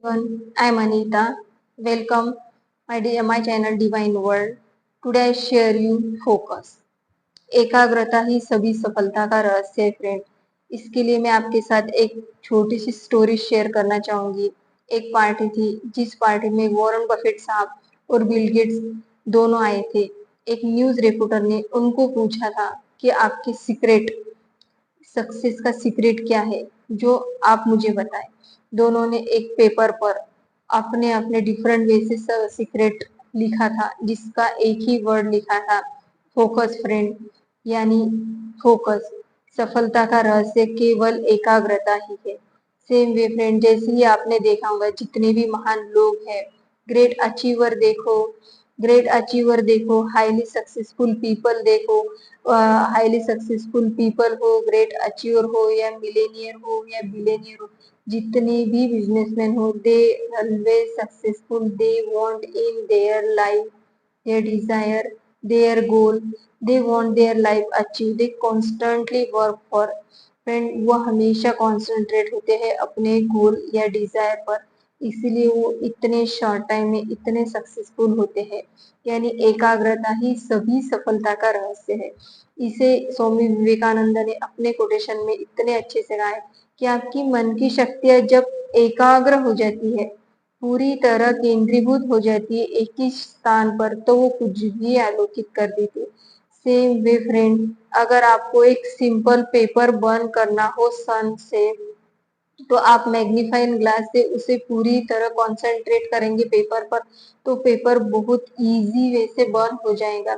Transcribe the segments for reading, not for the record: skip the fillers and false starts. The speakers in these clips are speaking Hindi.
Everyone, I'm Anita. Welcome my channel Divine World. Today I share you focus. एकाग्रता ही सभी सफलता का रहस्य है फ्रेंड। इसके लिए मैं आपके साथ एक छोटी सी स्टोरी शेयर करना चाहूंगी। एक पार्टी थी जिस पार्टी में वॉरेन बफेट साहब और बिल गेट्स दोनों आए थे। एक न्यूज रिपोर्टर ने उनको पूछा था कि आपकी सीक्रेट सक्सेस का सीक्रेट क्या है, जो आप मुझे बताएं। दोनों ने एक पेपर पर अपने अपने डिफरेंट वे से सीक्रेट लिखा था, जिसका एक ही वर्ड लिखा था, फोकस फ्रेंड। यानी फोकस, सफलता का रहस्य केवल एकाग्रता ही है। सेम वे फ्रेंड, जैसे ही आपने देखा होगा जितने भी महान लोग हैं, ग्रेट अचीवर देखो, हाईली सक्सेसफुल पीपल देखो, हाईली सक्सेसफुल पीपल हो, ग्रेट अचीवर हो या मिलेनियर हो या बिलेनियर हो, जितने भी बिजनेसमैन हो, they always successful, they want in their life their desire, their goal, they want their life achieve, they constantly work for। Friend, वो हमेशा कॉन्सेंट्रेट होते हैं अपने गोल या डिजायर पर, इसीलिए वो इतने शॉर्ट टाइम में इतने सक्सेसफुल होते हैं। यानी एकाग्रता ही सभी सफलता का रहस्य है। इसे स्वामी विवेकानंद ने अपने कोटेशन में इतने अच्छे से कहा है कि आपकी मन की शक्तियां जब एकाग्र हो जाती है, पूरी तरह केंद्रीभूत हो जाती है एक ही स्थान पर, तो वो कुछ भी आलोकित कर देती है। सेम वे फ्रेंड, अगर आपको एक सिंपल पेपर बर्न करना हो सन से, तो आप मैग्नीफाइंग ग्लास से उसे पूरी तरह कंसंट्रेट करेंगे पेपर पर, तो पेपर बहुत इजी वे से बर्न हो जाएगा।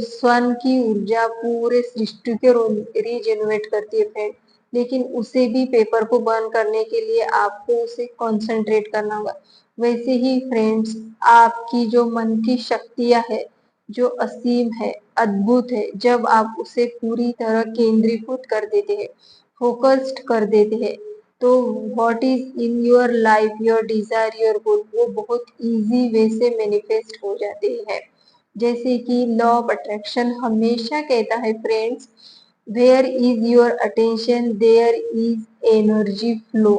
सन की ऊर्जा पूरे सृष्टि को रीजेनरेट करती है फ्रेंड, लेकिन उसे भी पेपर को बर्न करने के लिए आपको उसे कंसंट्रेट करना होगा। वैसे ही फ्रेंड्स, आपकी जो मन की शक्तियां है, जो असीम है, अद्भुत है, जब आप उसे पूरी तरह केंद्रीभूत कर देते हैं, फोकस्ड कर देते हैं, तो what is in your life, your desire, your goal, वो बहुत इजी वे से मैनिफेस्ट हो जाते हैं। जैसे कि लॉ ऑफ अट्रैक्शन हमेशा कहता है friends, where is your attention there is energy flow.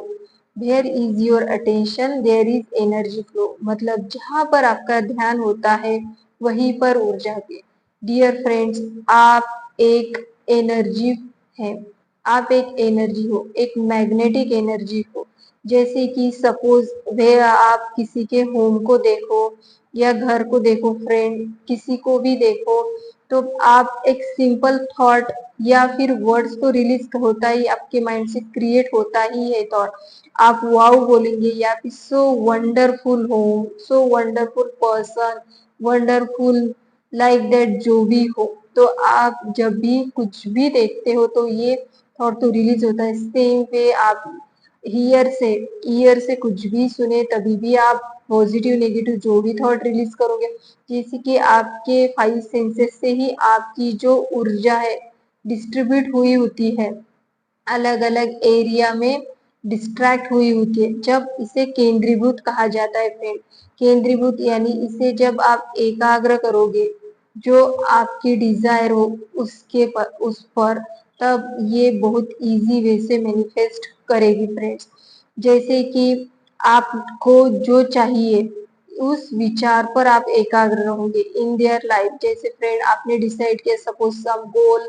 Where is your attention there is energy flow, मतलब जहां पर आपका ध्यान होता है वहीं पर ऊर्जा है। डियर फ्रेंड्स, आप एक एनर्जी है, आप एक एनर्जी हो, एक मैग्नेटिक एनर्जी हो। जैसे कि सपोज वे आप किसी के होम को देखो या घर को देखो फ्रेंड, किसी को भी देखो, तो आप एक सिंपल थॉट या फिर वर्ड्स तो रिलीज होता ही आपके माइंड से, क्रिएट होता ही है थॉट। आप वाओ बोलेंगे या फिर so wonderful home, so wonderful person, wonderful like that, जो भी हो। तो आप जब भी कुछ भी देखते हो तो ये थॉट तो रिलीज होता है। सेम वे आप ईयर से कुछ भी सुने तभी भी आप पॉजिटिव नेगेटिव जो भी थॉट रिलीज करोगे, जैसे कि आपके फाइव सेंसेस से ही आपकी जो ऊर्जा है डिस्ट्रीब्यूट हुई होती है, अलग अलग एरिया में डिस्ट्रैक्ट हुई होती है, जब इसे केंद्रीभूत कहा जाता है फ्रेंड। केंद्रीभूत यानी इसे जब आप एकाग्र करोगे जो आपकी डिजायर हो उस पर, तब ये बहुत इजी वे से मैनिफेस्ट करेगी फ्रेंड्स। जैसे कि आपको जो चाहिए उस विचार पर आप एकाग्र रहोगे इन देयर लाइफ। जैसे फ्रेंड, आपने डिसाइड किया सपोज सम गोल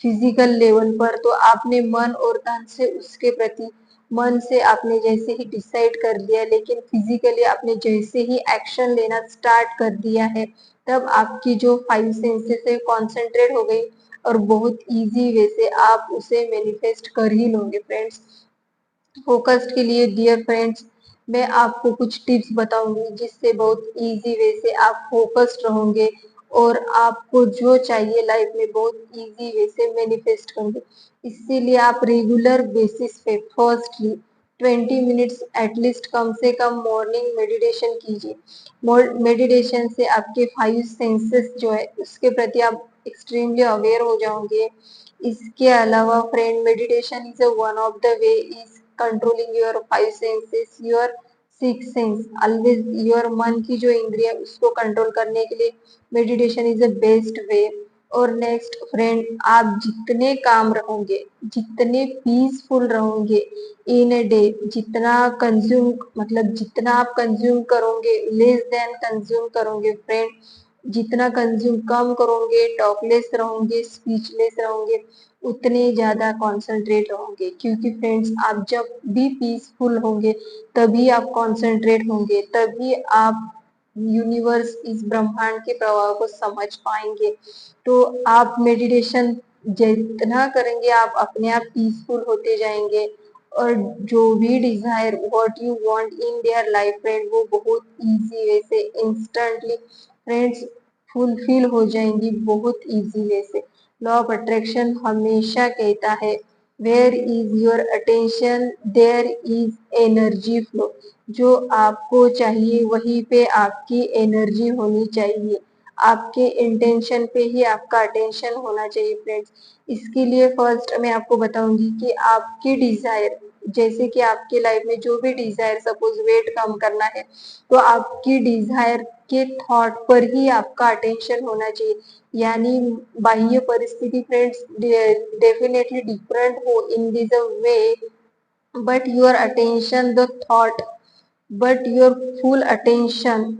फिजिकल लेवल पर, तो आपने मन और तन से उसके प्रति, मन से आपने जैसे ही डिसाइड कर लिया, लेकिन फिजिकली आपने जैसे ही एक्शन लेना स्टार्ट कर दिया है, तब आपकी जो फाइव सेंसेस है कॉन्सेंट्रेट हो गई और बहुत इजी वे से आप उसे मैनिफेस्ट कर ही लोगे फ्रेंड्स। फोकस्ड के लिए डियर फ्रेंड्स, मैं आपको कुछ टिप्स बताऊंगी जिससे बहुत इजी वे से आप फोकस्ड रहोगे और आपको जो चाहिए लाइफ में बहुत इजी वे से मैनिफेस्ट करोगे। इसीलिए आप रेगुलर बेसिस पे फर्स्टली 20 मिनट्स एटलीस्ट कम से कम मॉर्निंग मेडिटेशन कीजिए। मेडिटेशन से आपके फाइव सेंसेस जो है उसके प्रति आप एक्सट्रीमली अवेयर हो जाओगे। इसके अलावा friend, meditation is one of the way is controlling your five senses, your six sense, always your मन की जो इंद्रिया उसको कंट्रोल करने के लिए meditation is the best way. और नेक्स्ट फ्रेंड, आप जितने काम रहोगे, जितने पीसफुल रहोगे इन ए डे, जितना कंज्यूम मतलब जितना आप कंज्यूम करोगे, लेस देन कंज्यूम करोगे फ्रेंड, जितना कंज्यूम कम करोगे, टॉकलेस रहोगे, स्पीचलेस रहोगे, उतने ज्यादा कॉन्सेंट्रेट रहोगे। क्योंकि फ्रेंड्स, आप जब भी पीसफुल होंगे तभी आप कॉन्सेंट्रेट होंगे, तभी आप यूनिवर्स, इस ब्रह्मांड के प्रभाव को समझ पाएंगे। तो आप मेडिटेशन जितना करेंगे, आप अपने आप पीसफुल होते जाएंगे, और जो भी desire what you want in their life friend, वो बहुत इजी वे से, इंस्टेंटली फ्रेंड्स फुलफिल हो जाएंगी, बहुत इजी वे से। लॉ ऑफ अट्रैक्शन हमेशा कहता है, where is your attention there is energy flow. जो आपको चाहिए वहीं पे आपकी एनर्जी होनी चाहिए, आपके इंटेंशन पे ही आपका अटेंशन होना चाहिए फ्रेंड्स। इसके लिए फर्स्ट मैं आपको बताऊंगी कि आपकी डिजायर, जैसे कि आपके लाइफ में जो भी डिजायर, सपोज वेट कम करना है, तो आपकी डिजायर के थॉट पर ही आपका अटेंशन होना चाहिए। यानी बाह्य परिस्थिति फ्रेंड्स डेफिनेटली डिफरेंट हो in this way, but your attention the thought, but your full attention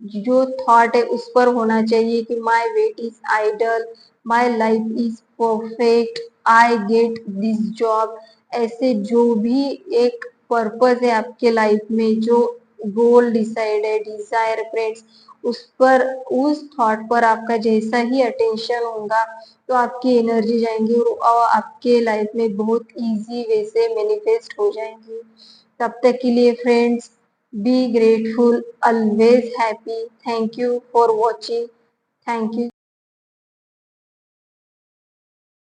जो थॉट है उस पर होना चाहिए कि my weight is ideal, my life is perfect, I get this job. ऐसे जो भी एक पर्पस है आपके लाइफ में, जो गोल डिसाइड है, डिजायर फ्रेंड्स, उस पर, उस थॉट पर आपका जैसा ही अटेंशन होगा, तो आपकी एनर्जी जाएंगी और आपके लाइफ में बहुत इजी वे से मैनिफेस्ट हो जाएंगी। तब तक के लिए friends, be grateful, always happy. Thank you for watching. Thank you.